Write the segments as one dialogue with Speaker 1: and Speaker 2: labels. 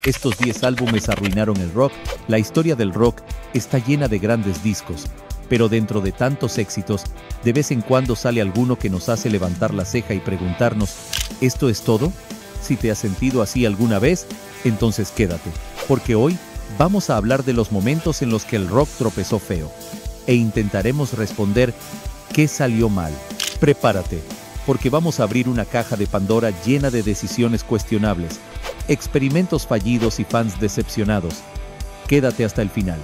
Speaker 1: Estos 10 álbumes arruinaron el rock. La historia del rock está llena de grandes discos, pero dentro de tantos éxitos, de vez en cuando sale alguno que nos hace levantar la ceja y preguntarnos, ¿esto es todo? Si te has sentido así alguna vez, entonces quédate, porque hoy vamos a hablar de los momentos en los que el rock tropezó feo, e intentaremos responder ¿qué salió mal? Prepárate, porque vamos a abrir una caja de Pandora llena de decisiones cuestionables, experimentos fallidos y fans decepcionados. Quédate hasta el final.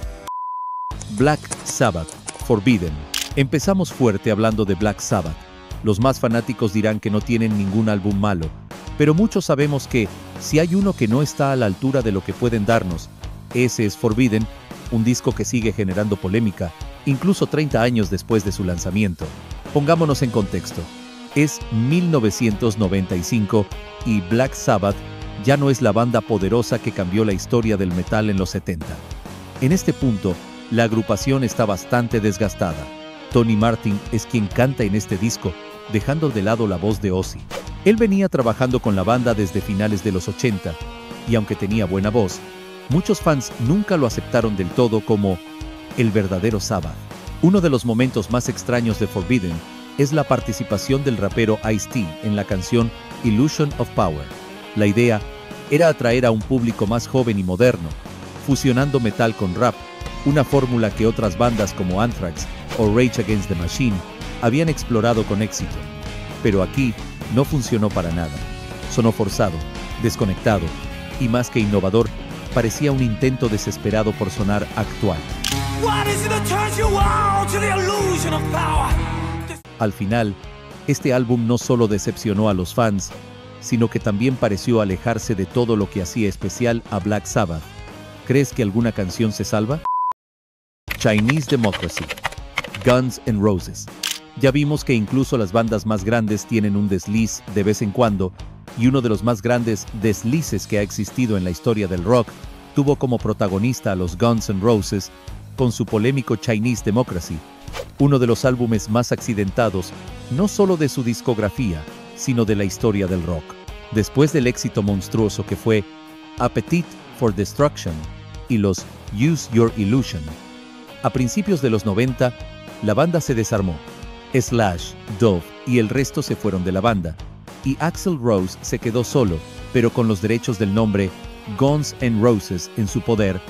Speaker 1: Black Sabbath, Forbidden. Empezamos fuerte hablando de Black Sabbath. Los más fanáticos dirán que no tienen ningún álbum malo, pero muchos sabemos que, si hay uno que no está a la altura de lo que pueden darnos, ese es Forbidden, un disco que sigue generando polémica, incluso 30 años después de su lanzamiento. Pongámonos en contexto. Es 1995 y Black Sabbath ya no es la banda poderosa que cambió la historia del metal en los 70. En este punto, la agrupación está bastante desgastada. Tony Martin es quien canta en este disco, dejando de lado la voz de Ozzy. Él venía trabajando con la banda desde finales de los 80, y aunque tenía buena voz, muchos fans nunca lo aceptaron del todo como el verdadero Sabbath. Uno de los momentos más extraños de Forbidden es la participación del rapero Ice-T en la canción Illusion of Power. La idea era atraer a un público más joven y moderno, fusionando metal con rap, una fórmula que otras bandas como Anthrax o Rage Against the Machine habían explorado con éxito. Pero aquí no funcionó para nada. Sonó forzado, desconectado y más que innovador, parecía un intento desesperado por sonar actual. Al final, este álbum no solo decepcionó a los fans, sino que también pareció alejarse de todo lo que hacía especial a Black Sabbath. ¿Crees que alguna canción se salva? Chinese Democracy, Guns N' Roses. Ya vimos que incluso las bandas más grandes tienen un desliz de vez en cuando, y uno de los más grandes deslices que ha existido en la historia del rock tuvo como protagonista a los Guns N' Roses con su polémico Chinese Democracy, uno de los álbumes más accidentados, no solo de su discografía, sino de la historia del rock. Después del éxito monstruoso que fue Appetite for Destruction y los Use Your Illusion, a principios de los 90, la banda se desarmó. Slash, Dove y el resto se fueron de la banda, y Axl Rose se quedó solo, pero con los derechos del nombre Guns N' Roses en su poder,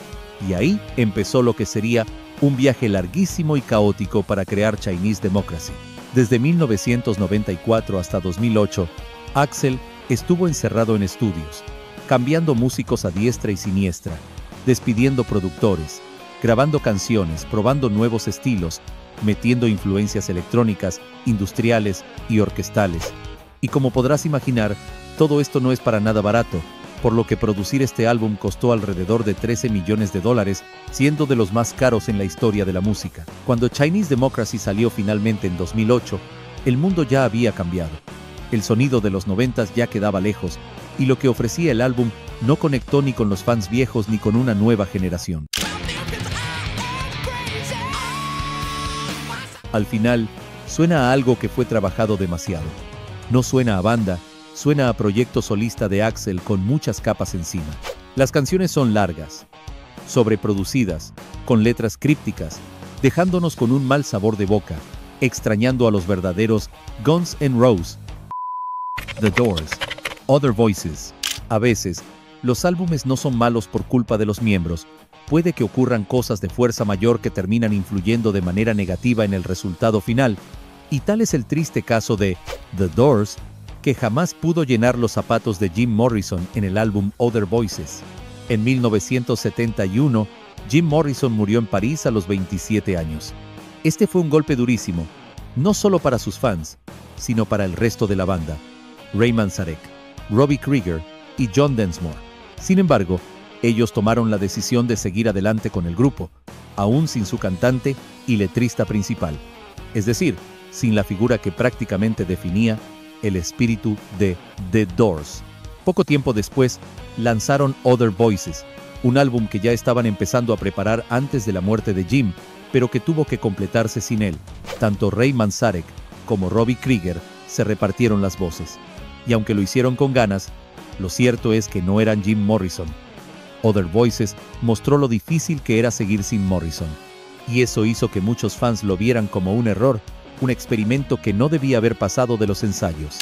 Speaker 1: y ahí empezó lo que sería un viaje larguísimo y caótico para crear Chinese Democracy. Desde 1994 hasta 2008, Axl estuvo encerrado en estudios, cambiando músicos a diestra y siniestra, despidiendo productores, grabando canciones, probando nuevos estilos, metiendo influencias electrónicas, industriales y orquestales. Y como podrás imaginar, todo esto no es para nada barato, por lo que producir este álbum costó alrededor de $13 millones, siendo de los más caros en la historia de la música. Cuando Chinese Democracy salió finalmente en 2008, el mundo ya había cambiado. El sonido de los 90s ya quedaba lejos, y lo que ofrecía el álbum no conectó ni con los fans viejos ni con una nueva generación. Al final, suena a algo que fue trabajado demasiado. No suena a banda, suena a proyecto solista de Axl con muchas capas encima. Las canciones son largas, sobreproducidas, con letras crípticas, dejándonos con un mal sabor de boca, extrañando a los verdaderos Guns N' Roses. The Doors, Other Voices. A veces, los álbumes no son malos por culpa de los miembros. Puede que ocurran cosas de fuerza mayor que terminan influyendo de manera negativa en el resultado final, y tal es el triste caso de The Doors, que jamás pudo llenar los zapatos de Jim Morrison en el álbum Other Voices. En 1971, Jim Morrison murió en París a los 27 años. Este fue un golpe durísimo, no solo para sus fans, sino para el resto de la banda, Ray Manzarek, Robbie Krieger y John Densmore. Sin embargo, ellos tomaron la decisión de seguir adelante con el grupo, aún sin su cantante y letrista principal, es decir, sin la figura que prácticamente definía el espíritu de The Doors. Poco tiempo después, lanzaron Other Voices, un álbum que ya estaban empezando a preparar antes de la muerte de Jim, pero que tuvo que completarse sin él. Tanto Ray Manzarek como Robbie Krieger se repartieron las voces, y aunque lo hicieron con ganas, lo cierto es que no eran Jim Morrison. Other Voices mostró lo difícil que era seguir sin Morrison. Y eso hizo que muchos fans lo vieran como un error, un experimento que no debía haber pasado de los ensayos.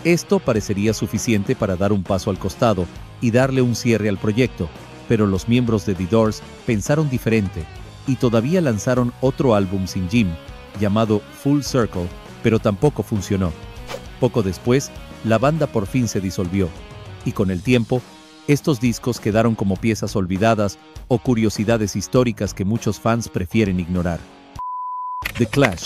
Speaker 1: Esto parecería suficiente para dar un paso al costado y darle un cierre al proyecto, pero los miembros de The Doors pensaron diferente y todavía lanzaron otro álbum sin Jim, llamado Full Circle, pero tampoco funcionó. Poco después, la banda por fin se disolvió, y con el tiempo, estos discos quedaron como piezas olvidadas o curiosidades históricas que muchos fans prefieren ignorar. The Clash,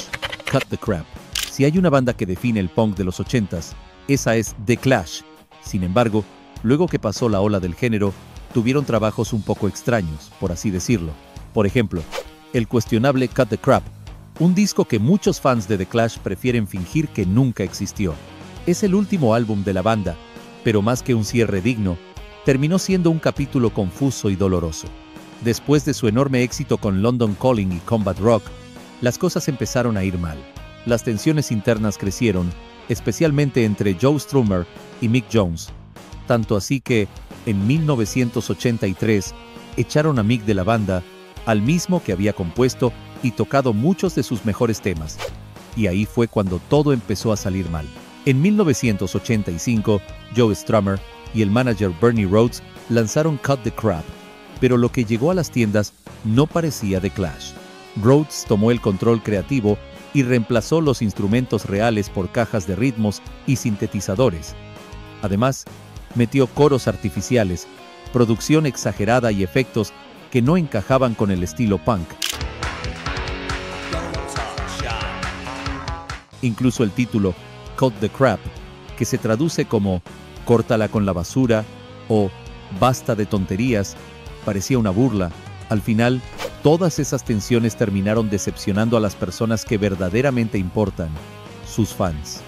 Speaker 1: Cut the Crap. Si hay una banda que define el punk de los 80s, esa es The Clash. Sin embargo, luego que pasó la ola del género, tuvieron trabajos un poco extraños, por así decirlo. Por ejemplo, el cuestionable Cut the Crap, un disco que muchos fans de The Clash prefieren fingir que nunca existió. Es el último álbum de la banda, pero más que un cierre digno, terminó siendo un capítulo confuso y doloroso. Después de su enorme éxito con London Calling y Combat Rock, las cosas empezaron a ir mal. Las tensiones internas crecieron, especialmente entre Joe Strummer y Mick Jones. Tanto así que, en 1983, echaron a Mick de la banda, al mismo que había compuesto y tocado muchos de sus mejores temas. Y ahí fue cuando todo empezó a salir mal. En 1985, Joe Strummer y el manager Bernie Rhodes lanzaron Cut the Crap, pero lo que llegó a las tiendas no parecía The Clash. Rhodes tomó el control creativo y reemplazó los instrumentos reales por cajas de ritmos y sintetizadores. Además, metió coros artificiales, producción exagerada y efectos que no encajaban con el estilo punk. Incluso el título Cut the Crap, que se traduce como Córtala con la basura o Basta de tonterías, parecía una burla. Al final, todas esas tensiones terminaron decepcionando a las personas que verdaderamente importan, sus fans.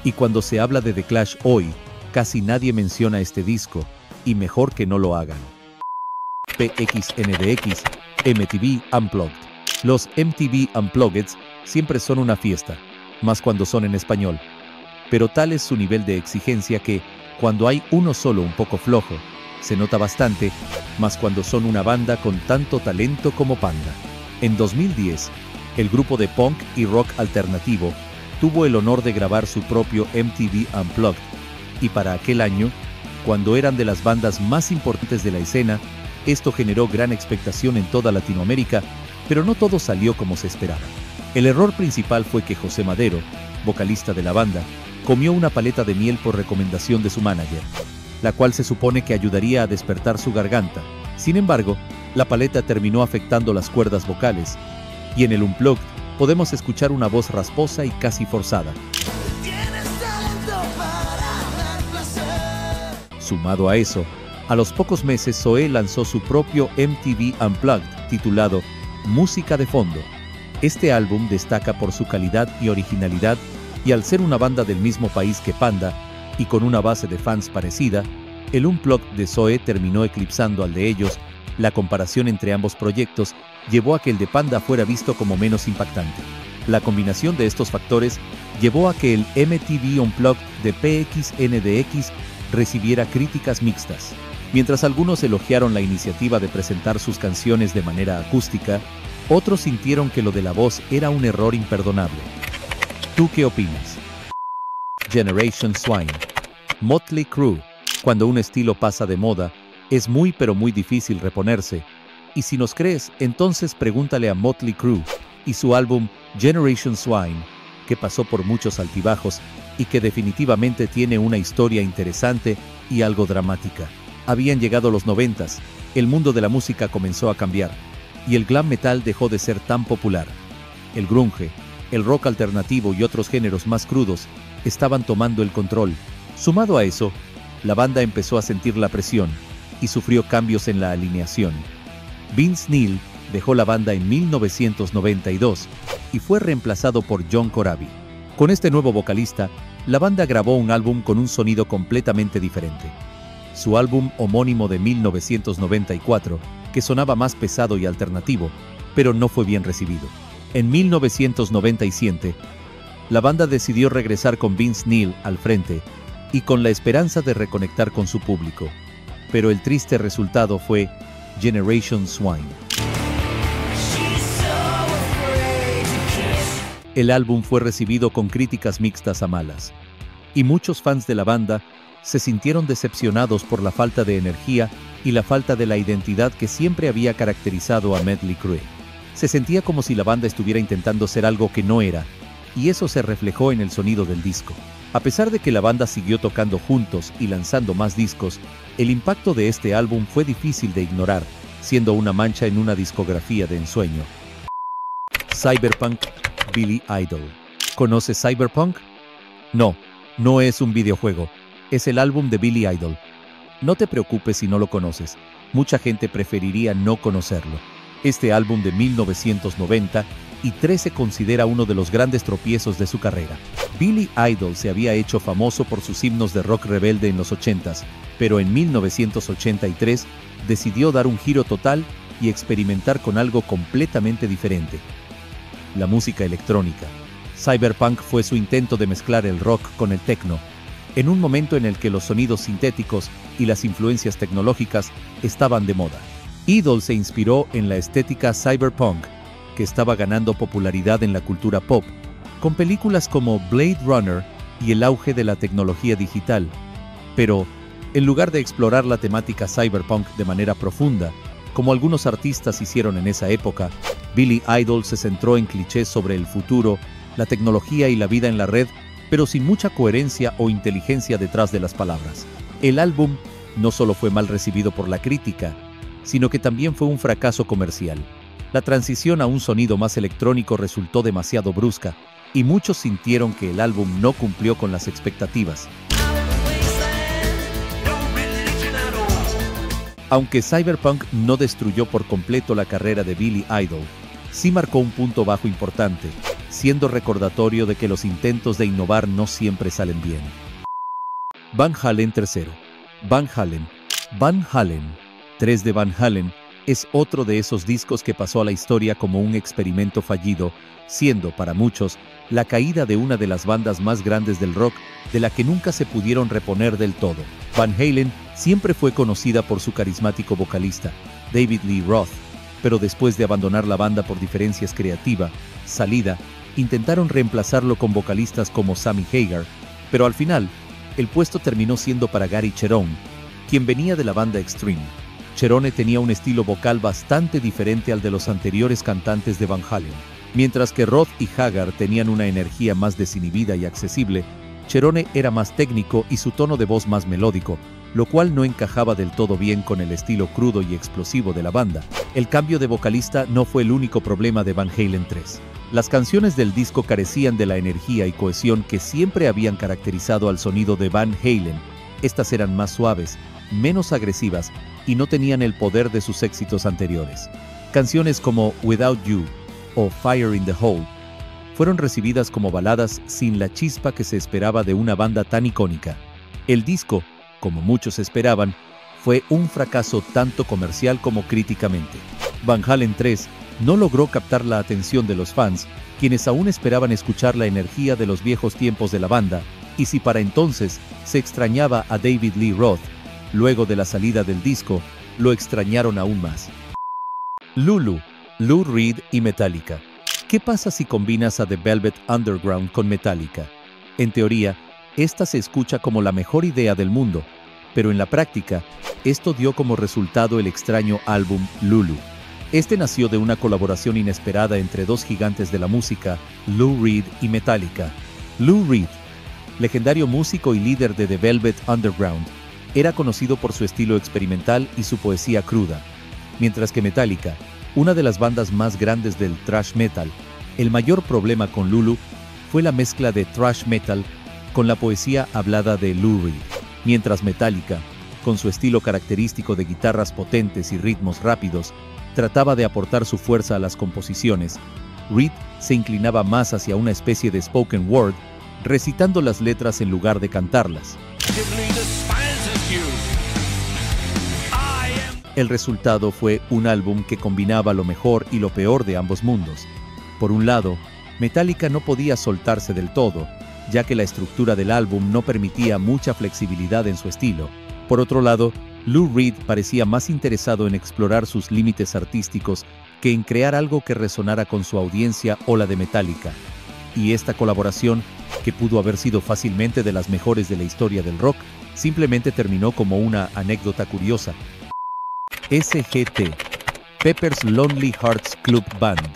Speaker 1: Y cuando se habla de The Clash hoy, casi nadie menciona este disco, y mejor que no lo hagan. PXNDX, MTV Unplugged. Los MTV Unplugged siempre son una fiesta, más cuando son en español. Pero tal es su nivel de exigencia que, cuando hay uno solo un poco flojo, se nota bastante, más cuando son una banda con tanto talento como Panda. En 2010, el grupo de punk y rock alternativo tuvo el honor de grabar su propio MTV Unplugged, y para aquel año, cuando eran de las bandas más importantes de la escena, esto generó gran expectación en toda Latinoamérica, pero no todo salió como se esperaba. El error principal fue que José Madero, vocalista de la banda, comió una paleta de miel por recomendación de su manager, la cual se supone que ayudaría a despertar su garganta. Sin embargo, la paleta terminó afectando las cuerdas vocales, y en el Unplugged podemos escuchar una voz rasposa y casi forzada. Sumado a eso, a los pocos meses Zoé lanzó su propio MTV Unplugged, titulado Música de Fondo. Este álbum destaca por su calidad y originalidad, y al ser una banda del mismo país que Panda, y con una base de fans parecida, el Unplugged de Zoé terminó eclipsando al de ellos. La comparación entre ambos proyectos llevó a que el de Panda fuera visto como menos impactante. La combinación de estos factores llevó a que el MTV Unplugged de PXNDX recibiera críticas mixtas. Mientras algunos elogiaron la iniciativa de presentar sus canciones de manera acústica, otros sintieron que lo de la voz era un error imperdonable. ¿Tú qué opinas? Generation Swine. Motley Crue. Cuando un estilo pasa de moda, es muy pero muy difícil reponerse. Y si nos crees, entonces pregúntale a Motley Crue y su álbum Generation Swine, que pasó por muchos altibajos y que definitivamente tiene una historia interesante y algo dramática. Habían llegado los 90s, el mundo de la música comenzó a cambiar, y el glam metal dejó de ser tan popular. El grunge, el rock alternativo y otros géneros más crudos estaban tomando el control. Sumado a eso, la banda empezó a sentir la presión y sufrió cambios en la alineación. Vince Neil dejó la banda en 1992 y fue reemplazado por John Corabi. Con este nuevo vocalista, la banda grabó un álbum con un sonido completamente diferente. Su álbum homónimo de 1994, que sonaba más pesado y alternativo, pero no fue bien recibido. En 1997, la banda decidió regresar con Vince Neil al frente y con la esperanza de reconectar con su público. Pero el triste resultado fue Generation Swine. El álbum fue recibido con críticas mixtas a malas, y muchos fans de la banda se sintieron decepcionados por la falta de energía y la falta de la identidad que siempre había caracterizado a Mötley Crüe. Se sentía como si la banda estuviera intentando ser algo que no era, y eso se reflejó en el sonido del disco. A pesar de que la banda siguió tocando juntos y lanzando más discos, el impacto de este álbum fue difícil de ignorar, siendo una mancha en una discografía de ensueño. Cyberpunk, Billy Idol. ¿Conoces Cyberpunk? No, no es un videojuego, es el álbum de Billy Idol. No te preocupes si no lo conoces, mucha gente preferiría no conocerlo. Este álbum de 1993 se considera uno de los grandes tropiezos de su carrera. Billy Idol se había hecho famoso por sus himnos de rock rebelde en los 80s, pero en 1983 decidió dar un giro total y experimentar con algo completamente diferente: la música electrónica. Cyberpunk fue su intento de mezclar el rock con el techno, en un momento en el que los sonidos sintéticos y las influencias tecnológicas estaban de moda. Idol se inspiró en la estética cyberpunk, que estaba ganando popularidad en la cultura pop, con películas como Blade Runner y el auge de la tecnología digital. Pero, en lugar de explorar la temática cyberpunk de manera profunda, como algunos artistas hicieron en esa época, Billy Idol se centró en clichés sobre el futuro, la tecnología y la vida en la red, pero sin mucha coherencia o inteligencia detrás de las palabras. El álbum no solo fue mal recibido por la crítica, sino que también fue un fracaso comercial. La transición a un sonido más electrónico resultó demasiado brusca, y muchos sintieron que el álbum no cumplió con las expectativas. Aunque Cyberpunk no destruyó por completo la carrera de Billy Idol, sí marcó un punto bajo importante, siendo recordatorio de que los intentos de innovar no siempre salen bien. Van Halen III. Van Halen. Van Halen 3 de Van Halen es otro de esos discos que pasó a la historia como un experimento fallido, siendo, para muchos, la caída de una de las bandas más grandes del rock, de la que nunca se pudieron reponer del todo. Van Halen siempre fue conocida por su carismático vocalista, David Lee Roth, pero después de abandonar la banda por diferencias creativa, salida, intentaron reemplazarlo con vocalistas como Sammy Hagar, pero al final, el puesto terminó siendo para Gary Cherone, quien venía de la banda Extreme. Cherone tenía un estilo vocal bastante diferente al de los anteriores cantantes de Van Halen. Mientras que Roth y Hagar tenían una energía más desinhibida y accesible, Cherone era más técnico y su tono de voz más melódico, lo cual no encajaba del todo bien con el estilo crudo y explosivo de la banda. El cambio de vocalista no fue el único problema de Van Halen 3. Las canciones del disco carecían de la energía y cohesión que siempre habían caracterizado al sonido de Van Halen. Estas eran más suaves, menos agresivas y no tenían el poder de sus éxitos anteriores. Canciones como Without You o Fire in the Hole fueron recibidas como baladas sin la chispa que se esperaba de una banda tan icónica. El disco, como muchos esperaban, fue un fracaso tanto comercial como críticamente. Van Halen 3 no logró captar la atención de los fans, quienes aún esperaban escuchar la energía de los viejos tiempos de la banda, y si para entonces se extrañaba a David Lee Roth, luego de la salida del disco, lo extrañaron aún más. Lulu, Lou Reed y Metallica. ¿Qué pasa si combinas a The Velvet Underground con Metallica? En teoría, esta se escucha como la mejor idea del mundo, pero en la práctica, esto dio como resultado el extraño álbum Lulu. Este nació de una colaboración inesperada entre dos gigantes de la música, Lou Reed y Metallica. Lou Reed, legendario músico y líder de The Velvet Underground, era conocido por su estilo experimental y su poesía cruda, mientras que Metallica, una de las bandas más grandes del thrash metal, el mayor problema con Lulu fue la mezcla de thrash metal con la poesía hablada de Lou Reed. Mientras Metallica, con su estilo característico de guitarras potentes y ritmos rápidos, trataba de aportar su fuerza a las composiciones, Reed se inclinaba más hacia una especie de spoken word, recitando las letras en lugar de cantarlas. El resultado fue un álbum que combinaba lo mejor y lo peor de ambos mundos. Por un lado, Metallica no podía soltarse del todo, ya que la estructura del álbum no permitía mucha flexibilidad en su estilo. Por otro lado, Lou Reed parecía más interesado en explorar sus límites artísticos que en crear algo que resonara con su audiencia o la de Metallica. Y esta colaboración, que pudo haber sido fácilmente de las mejores de la historia del rock, simplemente terminó como una anécdota curiosa. SGT, Pepper's Lonely Hearts Club Band,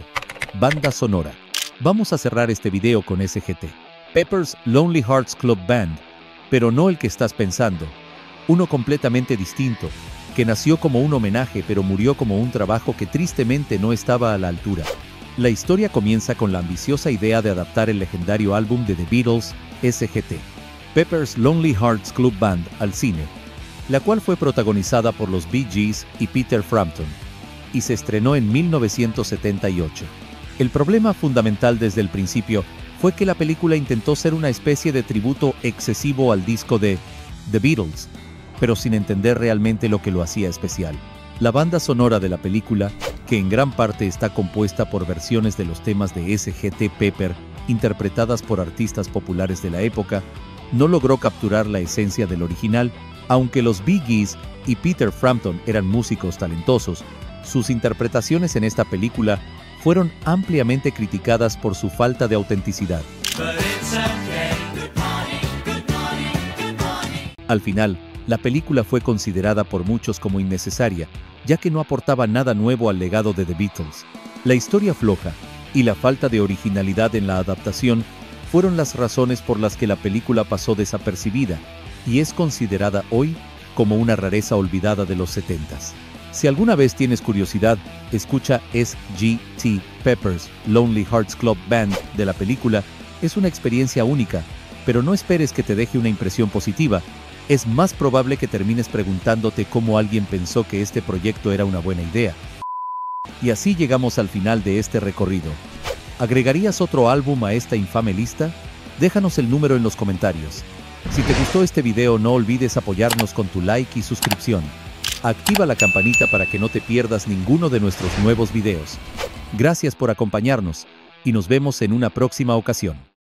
Speaker 1: banda sonora. Vamos a cerrar este video con SGT, Pepper's Lonely Hearts Club Band, pero no el que estás pensando. Uno completamente distinto, que nació como un homenaje pero murió como un trabajo que tristemente no estaba a la altura. La historia comienza con la ambiciosa idea de adaptar el legendario álbum de The Beatles, SGT, Pepper's Lonely Hearts Club Band, al cine, la cual fue protagonizada por los Bee Gees y Peter Frampton, y se estrenó en 1978. El problema fundamental desde el principio fue que la película intentó ser una especie de tributo excesivo al disco de The Beatles, pero sin entender realmente lo que lo hacía especial. La banda sonora de la película, que en gran parte está compuesta por versiones de los temas de SGT Pepper, interpretadas por artistas populares de la época, no logró capturar la esencia del original. Aunque los Bee Gees y Peter Frampton eran músicos talentosos, sus interpretaciones en esta película fueron ampliamente criticadas por su falta de autenticidad. Al final, la película fue considerada por muchos como innecesaria, ya que no aportaba nada nuevo al legado de The Beatles. La historia floja y la falta de originalidad en la adaptación fueron las razones por las que la película pasó desapercibida y es considerada hoy como una rareza olvidada de los 70s. Si alguna vez tienes curiosidad, escucha SGT Pepper's Lonely Hearts Club Band de la película. Es una experiencia única, pero no esperes que te deje una impresión positiva. Es más probable que termines preguntándote cómo alguien pensó que este proyecto era una buena idea. Y así llegamos al final de este recorrido. ¿Agregarías otro álbum a esta infame lista? Déjanos el número en los comentarios. Si te gustó este video, no olvides apoyarnos con tu like y suscripción. Activa la campanita para que no te pierdas ninguno de nuestros nuevos videos. Gracias por acompañarnos y nos vemos en una próxima ocasión.